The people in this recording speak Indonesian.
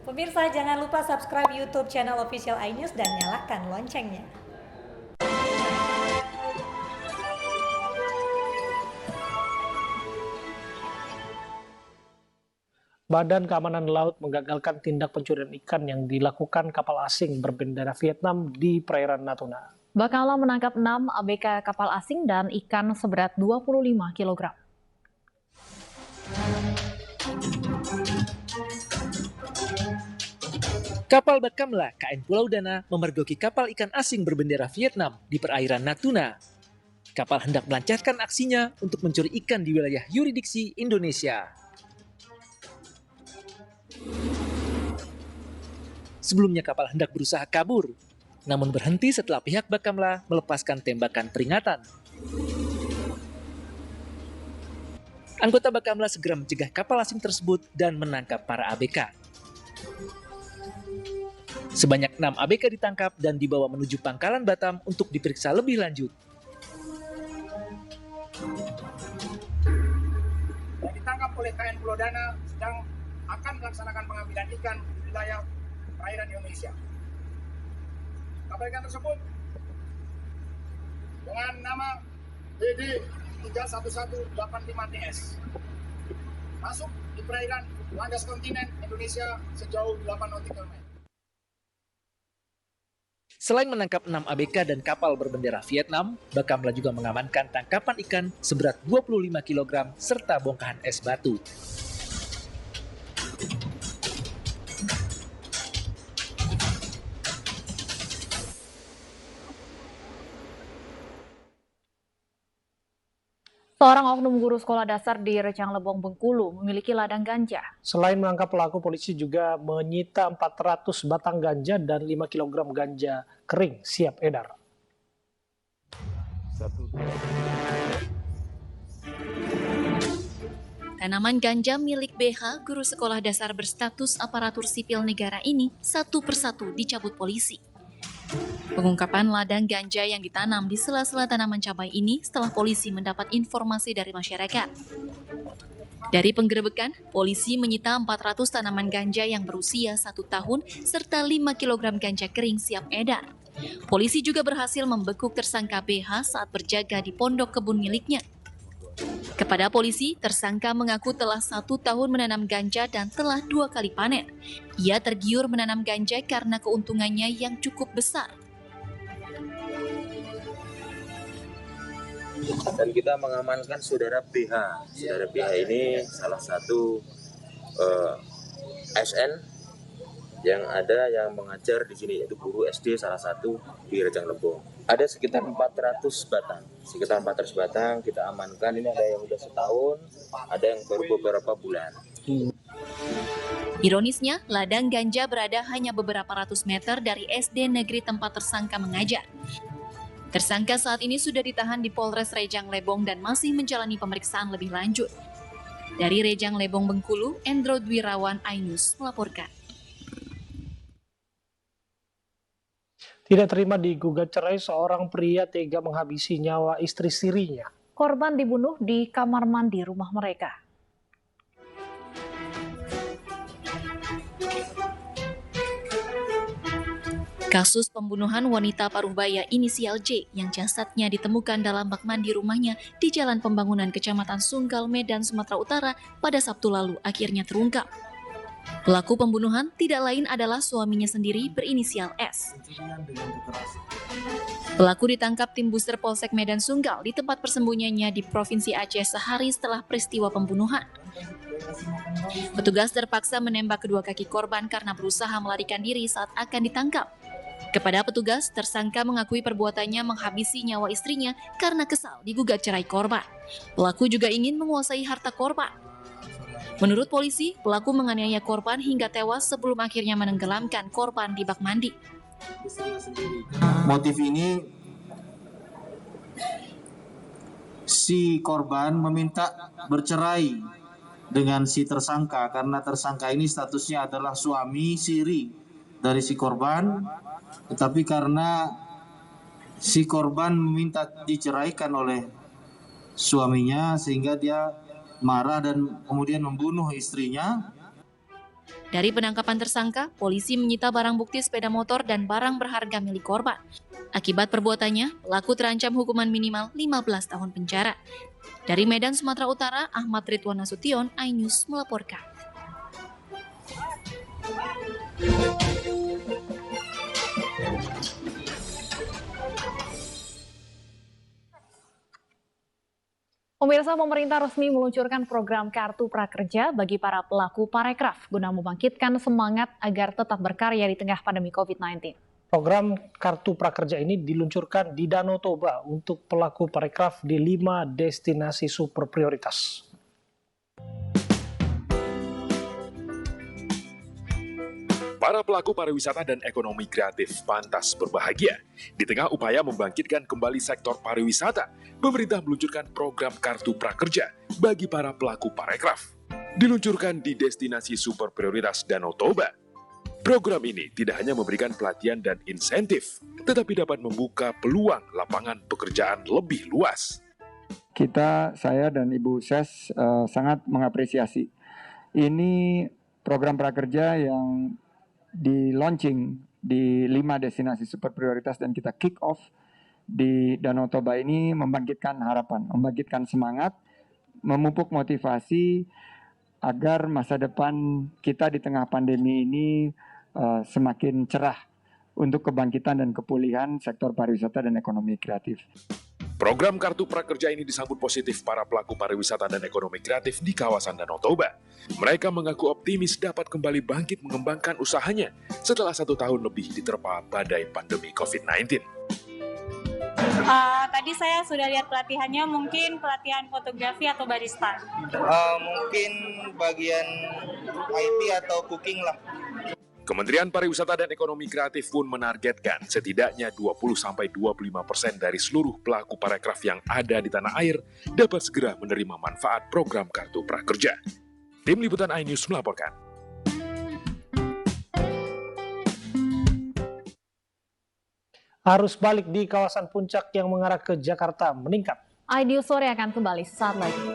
Pemirsa, jangan lupa subscribe YouTube channel Official iNews dan nyalakan loncengnya. Badan Keamanan Laut menggagalkan tindak pencurian ikan yang dilakukan kapal asing berbendera Vietnam di perairan Natuna. Bakaula menangkap 6 ABK kapal asing dan ikan seberat 25 kg. Kapal Bakamla KN Pulau Dana memergoki kapal ikan asing berbendera Vietnam di perairan Natuna. Kapal hendak melancarkan aksinya untuk mencuri ikan di wilayah yurisdiksi Indonesia. Sebelumnya kapal hendak berusaha kabur, namun berhenti setelah pihak Bakamla melepaskan tembakan peringatan. Anggota Bakamla segera mencegah kapal asing tersebut dan menangkap para ABK. Sebanyak 6 ABK ditangkap dan dibawa menuju Pangkalan Batam untuk diperiksa lebih lanjut. Yang ditangkap oleh KN Pulau Dana sedang akan melaksanakan pengambilan ikan di wilayah perairan Indonesia. Kapal ikan tersebut dengan nama BD 31185TS masuk di perairan landas kontinen Indonesia sejauh 8 nautical mile. Selain menangkap 6 ABK dan kapal berbendera Vietnam, Bakamla juga mengamankan tangkapan ikan seberat 25 kg serta bongkahan es batu. Seorang oknum guru sekolah dasar di Rejang Lebong, Bengkulu memiliki ladang ganja. Selain menangkap pelaku, polisi juga menyita 400 batang ganja dan 5 kg ganja kering siap edar. Tanaman ganja milik BH, guru sekolah dasar berstatus aparatur sipil negara ini, satu persatu dicabut polisi. Pengungkapan ladang ganja yang ditanam di sela-sela tanaman cabai ini setelah polisi mendapat informasi dari masyarakat. Dari penggerebekan, polisi menyita 400 tanaman ganja yang berusia 1 tahun serta 5 kg ganja kering siap edar. Polisi juga berhasil membekuk tersangka BH saat berjaga di pondok kebun miliknya. Kepada polisi, tersangka mengaku telah 1 tahun menanam ganja dan telah 2 kali panen. Ia tergiur menanam ganja karena keuntungannya yang cukup besar. Dan kita mengamankan saudara BH. Saudara BH ini salah satu ASN yang mengajar di sini, yaitu guru SD salah satu di Rejang Lebong. Ada sekitar 400 batang. Sekitar 400 batang kita amankan. Ini ada yang sudah setahun, ada yang baru beberapa bulan. Ironisnya, ladang ganja berada hanya beberapa ratus meter dari SD negeri tempat tersangka mengajar. Tersangka saat ini sudah ditahan di Polres Rejang Lebong dan masih menjalani pemeriksaan lebih lanjut. Dari Rejang Lebong, Bengkulu, Endro Dwirawan, iNews melaporkan. Tidak terima digugat cerai, seorang pria tega menghabisi nyawa istri sirinya. Korban dibunuh di kamar mandi rumah mereka. Kasus pembunuhan wanita paruh baya inisial J yang jasadnya ditemukan dalam bak mandi rumahnya di Jalan Pembangunan Kecamatan Sunggal, Medan, Sumatera Utara pada Sabtu lalu akhirnya terungkap. Pelaku pembunuhan tidak lain adalah suaminya sendiri berinisial S. Pelaku ditangkap tim Booster Polsek Medan Sunggal di tempat persembunyiannya di Provinsi Aceh sehari setelah peristiwa pembunuhan. Petugas terpaksa menembak kedua kaki korban karena berusaha melarikan diri saat akan ditangkap. Kepada petugas, tersangka mengakui perbuatannya menghabisi nyawa istrinya karena kesal digugat cerai korban. Pelaku juga ingin menguasai harta korban. Menurut polisi, pelaku menganiaya korban hingga tewas sebelum akhirnya menenggelamkan korban di bak mandi. Motif ini, si korban meminta bercerai dengan si tersangka karena tersangka ini statusnya adalah suami siri dari si korban, tetapi karena si korban meminta diceraikan oleh suaminya sehingga dia marah dan kemudian membunuh istrinya. Dari penangkapan tersangka, polisi menyita barang bukti sepeda motor dan barang berharga milik korban. Akibat perbuatannya, pelaku terancam hukuman minimal 15 tahun penjara. Dari Medan, Sumatera Utara, Ahmad Ridwan Nasution, iNews melaporkan. Pemirsa, pemerintah resmi meluncurkan program Kartu Prakerja bagi para pelaku parekraf guna membangkitkan semangat agar tetap berkarya di tengah pandemi COVID-19. Program Kartu Prakerja ini diluncurkan di Danau Toba untuk pelaku parekraf di 5 destinasi super prioritas. Para pelaku pariwisata dan ekonomi kreatif pantas berbahagia. Di tengah upaya membangkitkan kembali sektor pariwisata, pemerintah meluncurkan program Kartu Prakerja bagi para pelaku parekraf. Diluncurkan di destinasi super prioritas Danau Toba. Program ini tidak hanya memberikan pelatihan dan insentif, tetapi dapat membuka peluang lapangan pekerjaan lebih luas. Saya dan Ibu Ses sangat mengapresiasi. Ini program prakerja yang di-launching di 5 destinasi super prioritas dan kita kick off di Danau Toba ini membangkitkan harapan, membangkitkan semangat, memupuk motivasi agar masa depan kita di tengah pandemi ini semakin cerah untuk kebangkitan dan kepulihan sektor pariwisata dan ekonomi kreatif. Program Kartu Prakerja ini disambut positif para pelaku pariwisata dan ekonomi kreatif di kawasan Danau Toba. Mereka mengaku optimis dapat kembali bangkit mengembangkan usahanya setelah 1 tahun lebih diterpa badai pandemi COVID-19. Tadi saya sudah lihat pelatihannya, mungkin pelatihan fotografi atau barista. Mungkin bagian IT atau cooking lah. Kementerian Pariwisata dan Ekonomi Kreatif pun menargetkan setidaknya 20-25% dari seluruh pelaku parekraf yang ada di tanah air dapat segera menerima manfaat program Kartu Prakerja. Tim Liputan iNews melaporkan. Arus balik di kawasan Puncak yang mengarah ke Jakarta meningkat. iNews Sore akan kembali sesaat lagi.